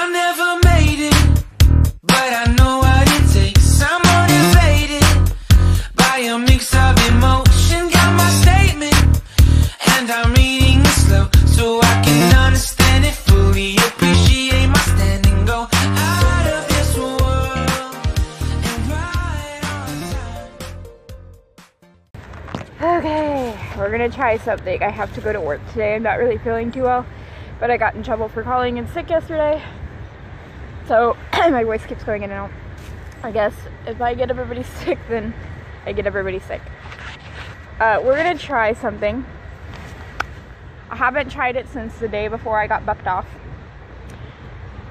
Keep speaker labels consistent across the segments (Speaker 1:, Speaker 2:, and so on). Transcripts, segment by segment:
Speaker 1: I never made it, but I know what it takes. I'm motivated by a mix of emotion. Got my statement, and I'm reading it slow so I can understand it fully. Appreciate my stand and go out of this world and ride on time.
Speaker 2: Okay, we're gonna try something. I have to go to work today. I'm not really feeling too well, but I got in trouble for calling in sick yesterday. So my voice keeps going in and out. I guess if I get everybody sick, then I get everybody sick. We're gonna try something. I haven't tried it since the day before I got bucked off.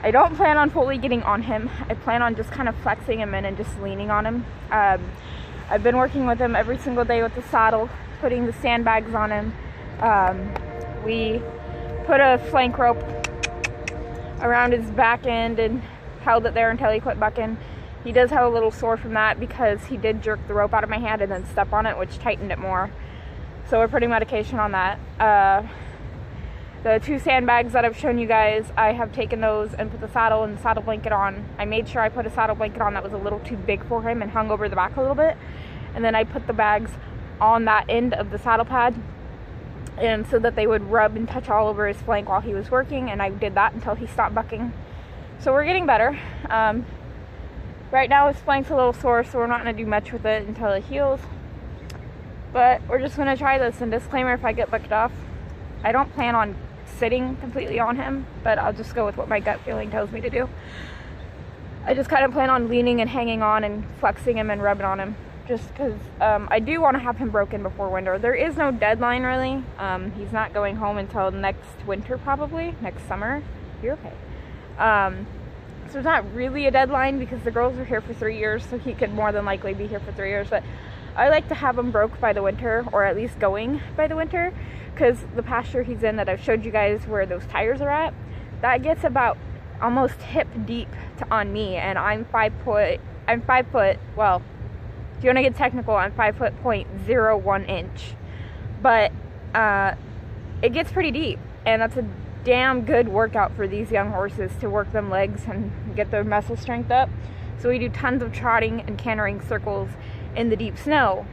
Speaker 2: I don't plan on fully getting on him. I plan on just kind of flexing him in and just leaning on him. I've been working with him every single day with the saddle, putting the sandbags on him. We put a flank rope around his back end and held it there until he quit bucking. He does have a little sore from that because he did jerk the rope out of my hand and then step on it, which tightened it more. So we're putting medication on that. The 2 sandbags that I've shown you guys, I have taken those and put the saddle and the saddle blanket on. I made sure I put a saddle blanket on that was a little too big for him and hung over the back a little bit. And then I put the bags on that end of the saddle pad, and so that they would rub and touch all over his flank while he was working, and I did that until he stopped bucking. So we're getting better. Right now his flank's a little sore, so we're not going to do much with it until it heals. But we're just going to try this, and disclaimer, if I get bucked off, I don't plan on sitting completely on him, but I'll just go with what my gut feeling tells me to do. I just kind of plan on leaning and hanging on and flexing him and rubbing on him, just because I do want to have him broken before winter. There is no deadline really. He's not going home until next winter, probably next summer. You're okay. So there's not really a deadline because the girls are here for 3 years, so he could more than likely be here for 3 years. But I like to have him broke by the winter, or at least going by the winter, because the pasture he's in that I've showed you guys where those tires are at, that gets about almost hip deep on me, and I'm 5 foot, well, if you want to get technical, I'm 5'01" inch, but it gets pretty deep, and that's a damn good workout for these young horses, to work them legs and get their muscle strength up. So we do tons of trotting and cantering circles in the deep snow,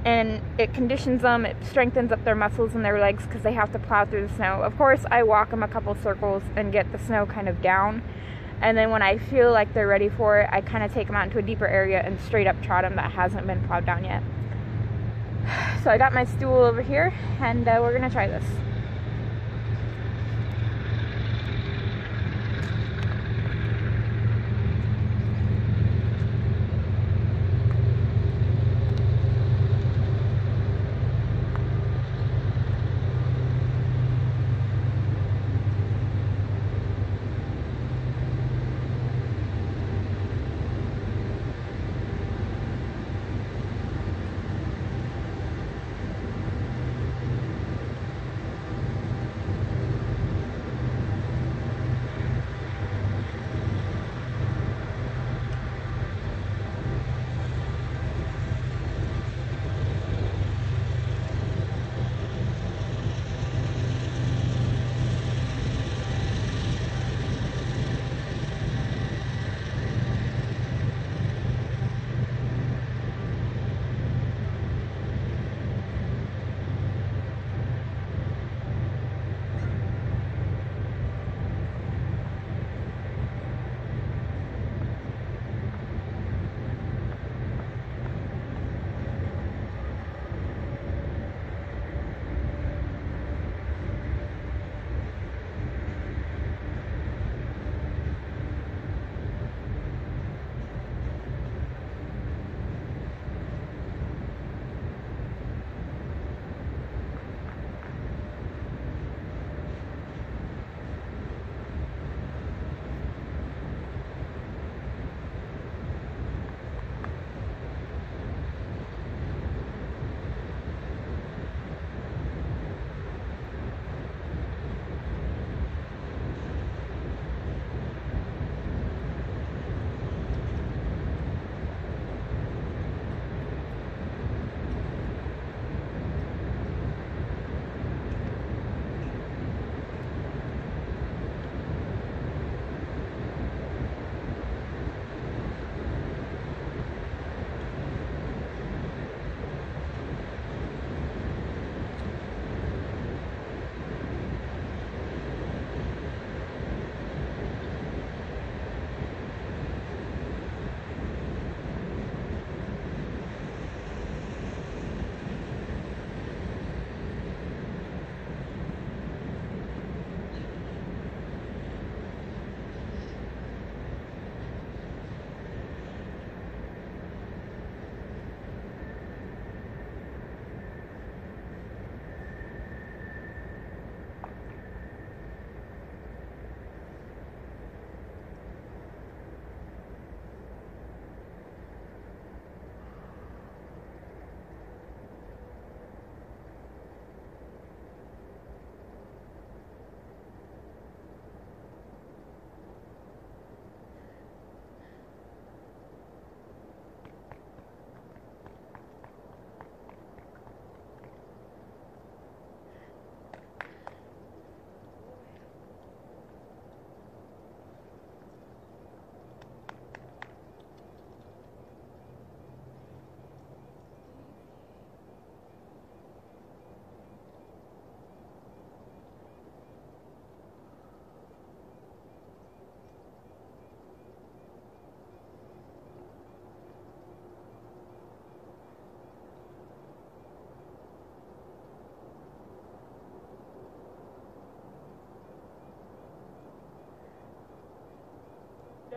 Speaker 2: and it conditions them, it strengthens up their muscles and their legs because they have to plow through the snow. Of course, I walk them a couple circles and get the snow kind of down, and then when I feel like they're ready for it, I kind of take them out into a deeper area and straight up trot them that hasn't been plowed down yet. So I got my stool over here, and we're gonna try this.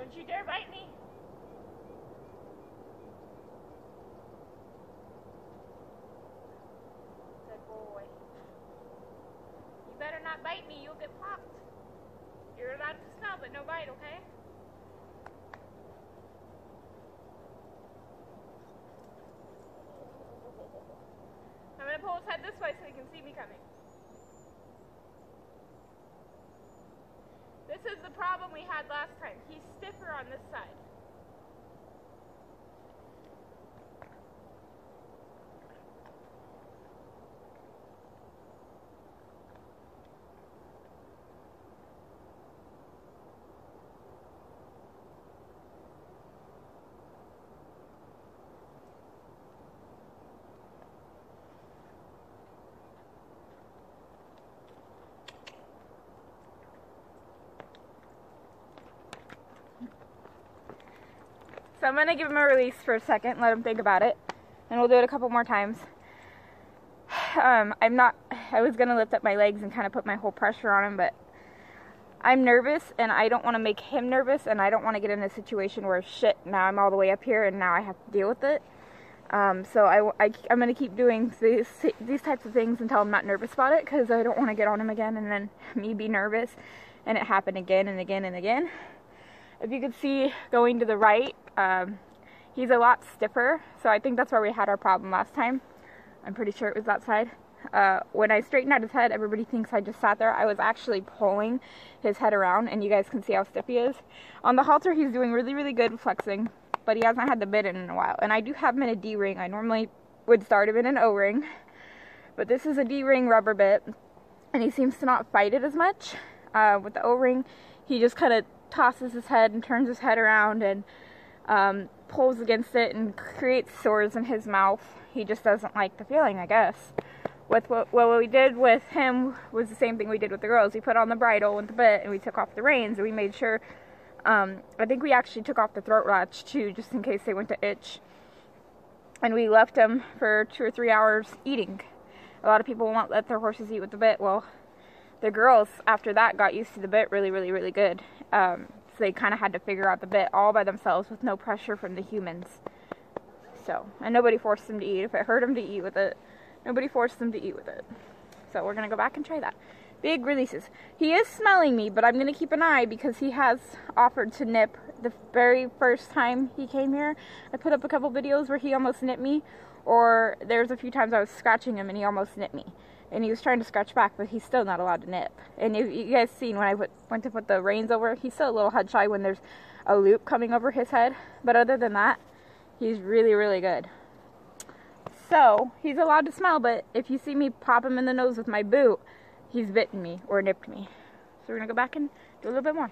Speaker 2: Don't you dare bite me. Good boy. You better not bite me, you'll get popped. You're allowed to smell, but no bite, okay? I'm gonna pull his head this way so he can see me coming. This is the problem we had last time. He's stiffer on this side. So I'm gonna give him a release for a second, let him think about it, and we'll do it a couple more times. I was gonna lift up my legs and kind of put my whole pressure on him, but I'm nervous and I don't want to make him nervous, and I don't want to get in a situation where shit, now I'm all the way up here and now I have to deal with it. So I'm gonna keep doing these types of things until I'm not nervous about it, because I don't want to get on him again and then me be nervous and it happen again and again and again. If you could see going to the right, he's a lot stiffer, so I think that's where we had our problem last time. I'm pretty sure it was that side. When I straightened out his head, everybody thinks I just sat there. I was actually pulling his head around, and you guys can see how stiff he is. On the halter, he's doing really, really good flexing, but he hasn't had the bit in a while. And I do have him in a D-ring. I normally would start him in an O-ring, but this is a D-ring rubber bit, and he seems to not fight it as much. With the O-ring, he just kind of tosses his head and turns his head around and pulls against it and creates sores in his mouth. He just doesn't like the feeling, I guess. What we did with him was the same thing we did with the girls. We put on the bridle with the bit and we took off the reins, and we made sure, I think we actually took off the throat latch too, just in case they went to itch. And we left them for 2 or 3 hours eating. A lot of people won't let their horses eat with the bit. Well, the girls after that got used to the bit really, really, really good. So they kind of had to figure out the bit all by themselves with no pressure from the humans. So, and nobody forced them to eat. If it hurt them to eat with it, nobody forced them to eat with it. So we're going to go back and try that. Big releases. He is smelling me, but I'm going to keep an eye because he has offered to nip. The very first time he came here, I put up a couple videos where he almost nipped me. Or there's a few times I was scratching him and he almost nipped me. And he was trying to scratch back, but he's still not allowed to nip. And if you guys seen when I went to put the reins over, he's still a little head shy when there's a loop coming over his head. But other than that, he's really, really good. So, he's allowed to smell, but if you see me pop him in the nose with my boot, he's bitten me or nipped me. So we're going to go back and do a little bit more.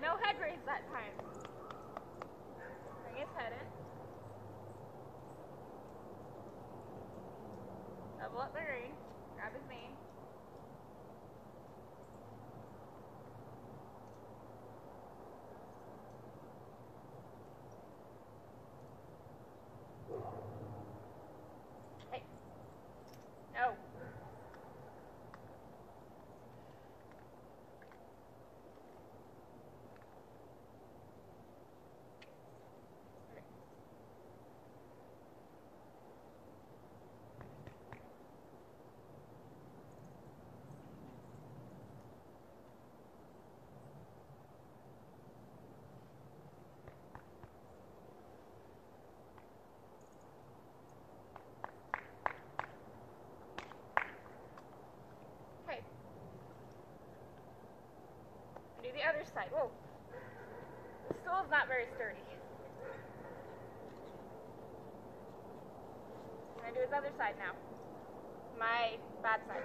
Speaker 2: No head raise that time. Bring his head in. Double up the rein. Grab his mane. Hey. No. The other side. Whoa. The stool's not very sturdy. I'm going to do his other side now. My bad side.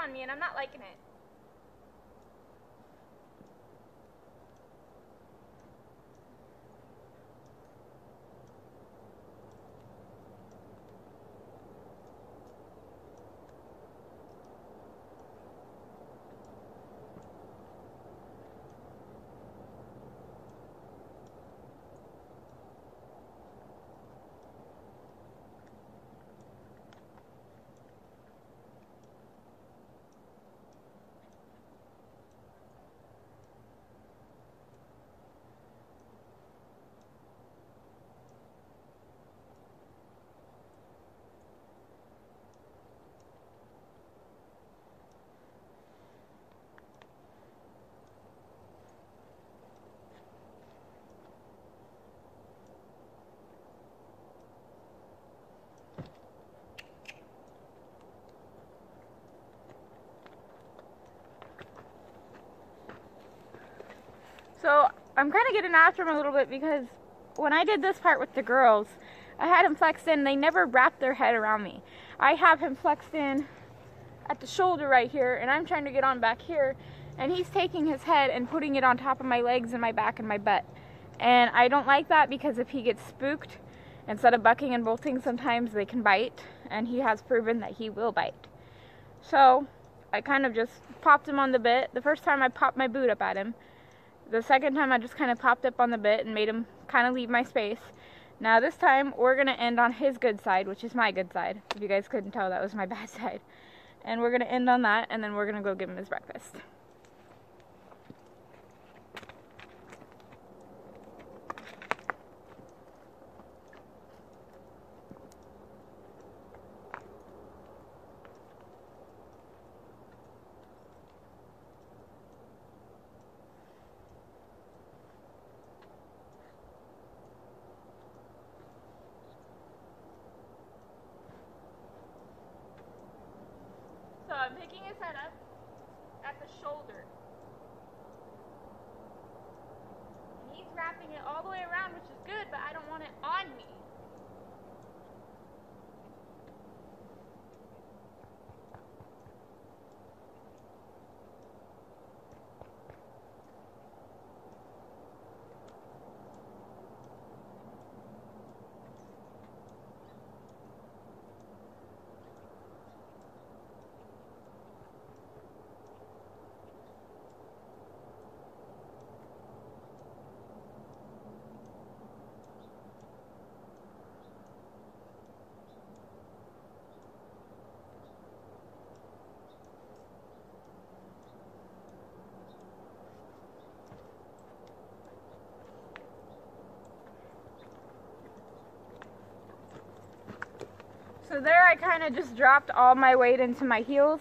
Speaker 2: on me and I'm not liking it. So I'm kind of getting after him a little bit because when I did this part with the girls, I had him flexed in. They never wrapped their head around me. I have him flexed in at the shoulder right here, and I'm trying to get on back here, and he's taking his head and putting it on top of my legs and my back and my butt. And I don't like that because if he gets spooked, instead of bucking and bolting, sometimes they can bite, and he has proven that he will bite. So I kind of just popped him on the bit. The first time I popped my boot up at him. The second time I just kind of popped up on the bit and made him kind of leave my space. Now this time we're going to end on his good side, which is my good side. If you guys couldn't tell, that was my bad side. And we're going to end on that, and then we're going to go give him his breakfast. So I'm picking his head up at the shoulder. And he's wrapping it all the way around, which is good, but I don't want it on me. So there I kind of just dropped all my weight into my heels.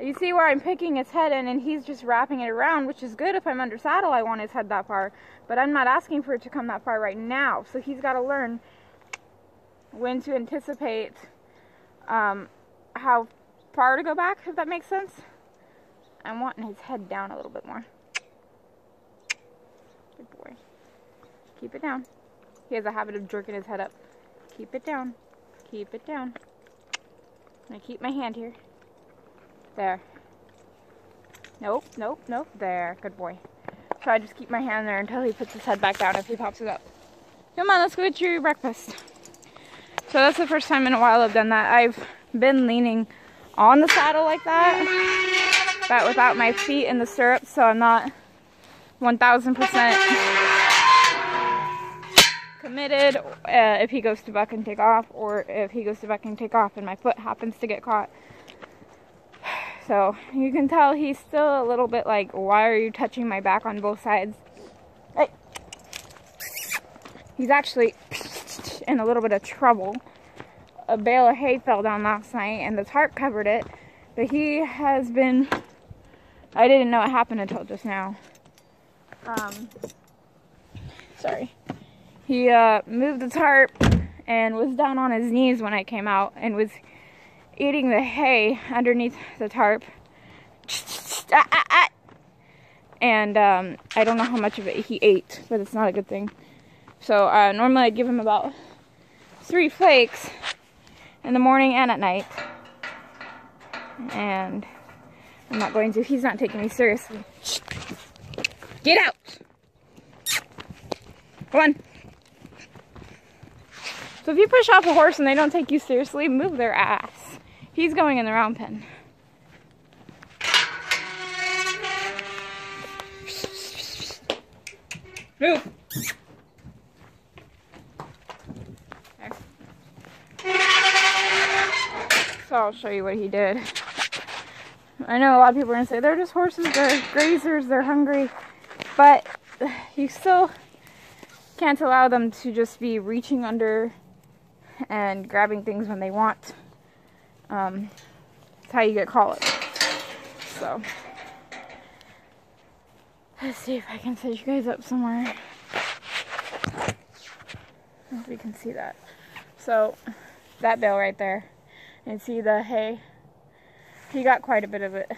Speaker 2: You see where I'm picking his head in, and he's just wrapping it around, which is good. If I'm under saddle, I want his head that far, but I'm not asking for it to come that far right now. So he's got to learn when to anticipate how far to go back, if that makes sense. I'm wanting his head down a little bit more. Good boy. Keep it down. He has a habit of jerking his head up. Keep it down. Keep it down. I'm going to keep my hand here. There. Nope, nope, nope. There. Good boy. So I just keep my hand there until he puts his head back down if he pops it up. Come on, let's go get your breakfast. So that's the first time in a while I've done that. I've been leaning on the saddle like that, but without my feet in the stirrups, so I'm not 1000% committed if he goes to buck and take off, or if he goes to buck and take off and my foot happens to get caught. So you can tell he's still a little bit like, why are you touching my back on both sides? Hey. He's actually in a little bit of trouble. A bale of hay fell down last night and the tarp covered it, but he has been, I didn't know it happened until just now. Sorry. He moved the tarp and was down on his knees when I came out and was eating the hay underneath the tarp. And I don't know how much of it he ate, but it's not a good thing. So normally I give him about 3 flakes in the morning and at night. and I'm not going to. He's not taking me seriously. Get out! Come on. So if you push off a horse and they don't take you seriously, move their ass. He's going in the round pen. Move. So I'll show you what he did. I know a lot of people are going to say, they're just horses, they're grazers, they're hungry. But you still can't allow them to just be reaching under and grabbing things when they want. That's how you get colic. So, let's see if I can set you guys up somewhere. I hope you can see that. So, that bale right there. And see the hay? He got quite a bit of it.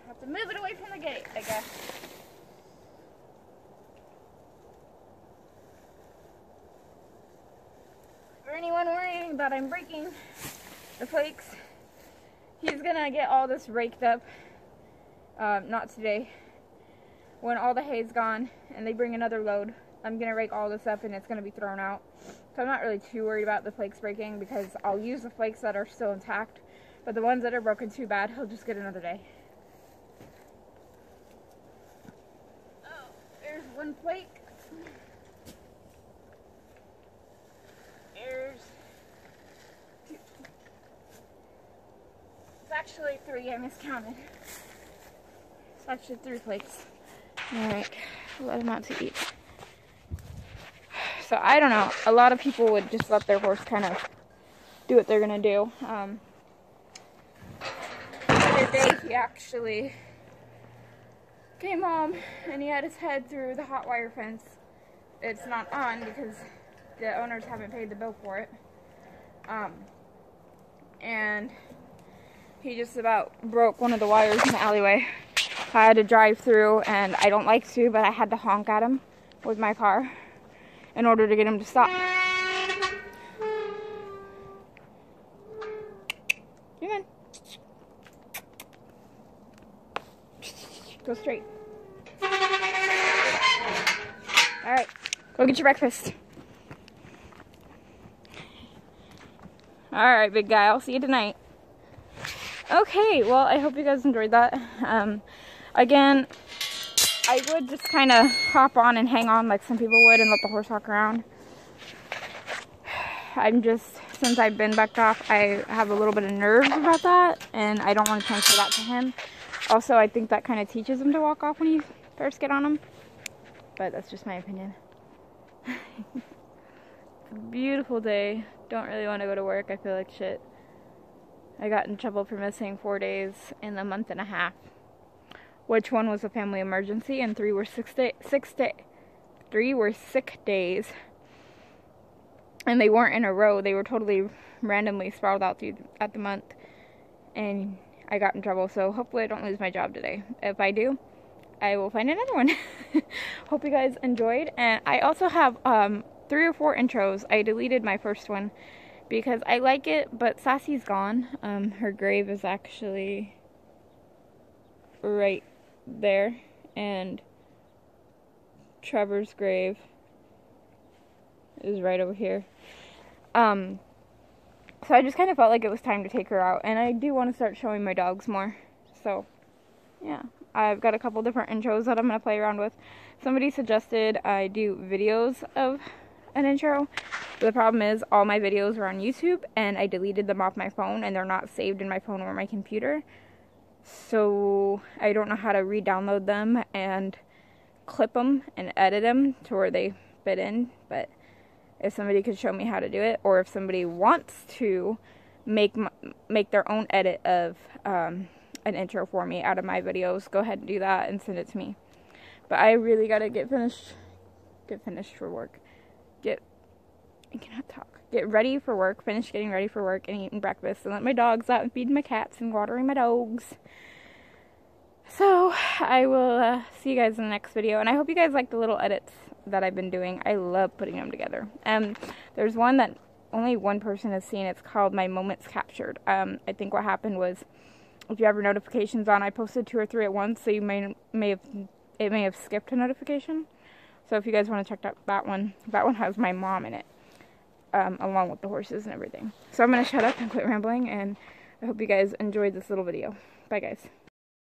Speaker 2: Have to move it away from the gate, I guess. For anyone worrying that I'm breaking the flakes, he's gonna get all this raked up. Not today. When all the hay's gone and they bring another load, I'm gonna rake all this up and it's gonna be thrown out. So I'm not really too worried about the flakes breaking because I'll use the flakes that are still intact, but the ones that are broken too bad, he'll just get another day. Oh, there's one flake. There's two. It's actually 3, I miscounted. It's actually 3 flakes. Alright, let him out to eat. So I don't know, a lot of people would just let their horse kind of do what they're gonna do. The other day he actually came home and he had his head through the hot wire fence. It's not on because the owners haven't paid the bill for it. And he just about broke one of the wires in the alleyway. I had to drive through, and I don't like to, but I had to honk at him with my car in order to get him to stop. Come on. Go straight. Alright, go get your breakfast. Alright, big guy, I'll see you tonight. Okay, well, I hope you guys enjoyed that. Again, I would just kind of hop on and hang on like some people would and let the horse walk around. Since I've been backed off, I have a little bit of nerves about that, and I don't want to transfer that to him. Also, I think that kind of teaches him to walk off when you first get on him. But that's just my opinion. It's a beautiful day. Don't really want to go to work. I feel like shit. I got in trouble for missing 4 days in a month and a half. Which one was a family emergency and 3 were sick days. And they weren't in a row. They were totally randomly sprawled out at the month. And I got in trouble, so hopefully I don't lose my job today. If I do, I will find another one. Hope you guys enjoyed. And I also have 3 or 4 intros. I deleted my first one because I like it, but Sassy's gone. Her grave is actually right there, and Trevor's grave is right over here. So I just kind of felt like it was time to take her out, and I do want to start showing my dogs more. So yeah, I've got a couple different intros that I'm going to play around with. Somebody suggested I do videos of an intro. But the problem is all my videos are on YouTube, and I deleted them off my phone, and they're not saved in my phone or my computer. So I don't know how to re-download them and clip them and edit them to where they fit in. But if somebody could show me how to do it, or if somebody wants to make their own edit of an intro for me out of my videos, go ahead and do that and send it to me. But I really gotta get finished for work. I cannot talk. Get ready for work, finish getting ready for work and eating breakfast, and let my dogs out and feeding my cats and watering my dogs. So I will see you guys in the next video, and I hope you guys like the little edits that I've been doing. I love putting them together. There's one that only one person has seen. It's called My Moments Captured. I think what happened was, if you have your notifications on, I posted 2 or 3 at once, so you may have skipped a notification. So if you guys want to check out that one has my mom in it, along with the horses and everything. So I'm gonna shut up and quit rambling, and I hope you guys enjoyed this little video. Bye guys.